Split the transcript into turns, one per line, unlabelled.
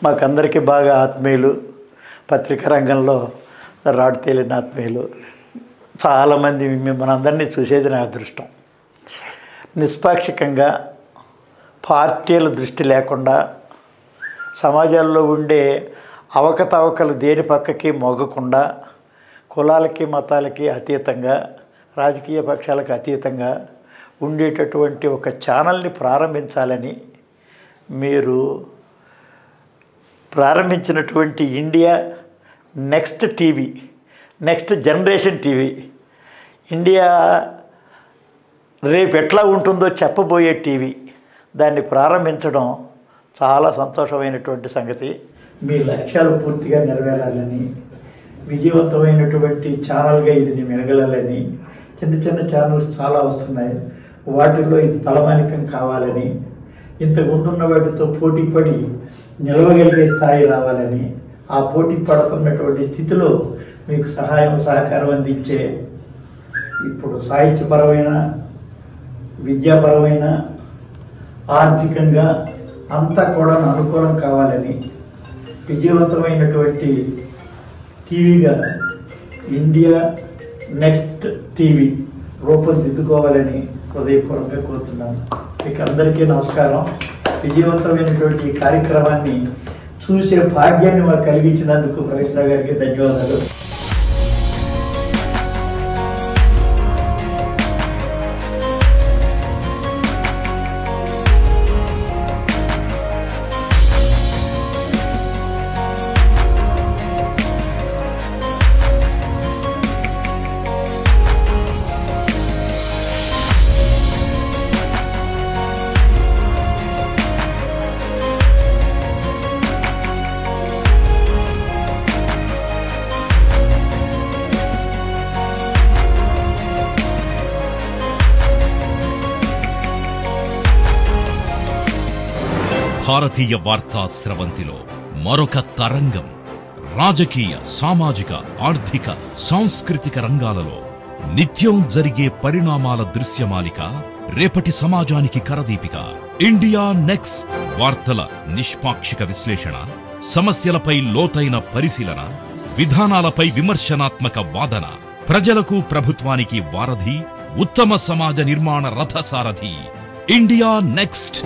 మాకందరికీ బాగా ఆత్మీయులు, పత్రికా రంగంలో రాడు తేలిన ఆత్మీయులు చాలామంది. మిమ్మల్ని అందరినీ చూసేది నా అదృష్టం. నిష్పాక్షికంగా పార్టీల దృష్టి లేకుండా సమాజంలో ఉండే అవకతవకలు దేని పక్కకి మొగ్గకుండా కులాలకి మతాలకి అతీతంగా రాజకీయ పక్షాలకు అతీతంగా ఉండేటటువంటి ఒక ఛానల్ని ప్రారంభించాలని మీరు ప్రారంభించినటువంటి India next TV, next generation TV, India రేపు ఎట్లా ఉంటుందో చెప్పబోయే టీవీ, దాన్ని ప్రారంభించడం చాలా సంతోషమైనటువంటి సంగతి. మీ లక్ష్యాలు పూర్తిగా నెరవేరాలని, విజయవంతమైనటువంటి ఛానల్గా ఇది మెరగలని, చిన్న చిన్న ఛానల్స్ చాలా వస్తున్నాయి, వాటిల్లో ఇది తలమానికం కావాలని, ఇంతకుముందున్న వాటితో పోటీ పడి నిలవగలిగే స్థాయి రావాలని, ఆ పోటీ పడుతున్నటువంటి స్థితిలో మీకు సహాయం సహకారం అందించే ఇప్పుడు సాహిత్యపరమైన, విద్యాపరమైన, ఆర్థికంగా అంతా కూడా అనుకూలం కావాలని, విజయవంతమైనటువంటి టీవీగా ఇండియా నెక్స్ట్ టీవీ రూపొందిద్దుకోవాలని హృదయపూర్వకంగా కోరుతున్నాను. మీకు అందరికీ నమస్కారం. విజయవంతమైనటువంటి కార్యక్రమాన్ని చూసే భాగ్యాన్ని మాకు కలిగించినందుకు ప్రొఫెసర్ గారికి ధన్యవాదాలు.
భారతీయ వార్తా స్రవంతిలో మరొక తరంగం. రాజకీయ, సామాజిక, ఆర్థిక, సాంస్కృతిక రంగాలలో నిత్యం జరిగే పరిణామాల దృశ్యమాలిక, రేపటి సమాజానికి కరదీపిక. India next. వార్తల నిష్పాక్షిక విశ్లేషణ, సమస్యలపై లోతైన పరిశీలన, విధానాలపై విమర్శనాత్మక వాదన, ప్రజలకు ప్రభుత్వానికి వారధి, ఉత్తమ సమాజ నిర్మాణ రథసారథి. India next.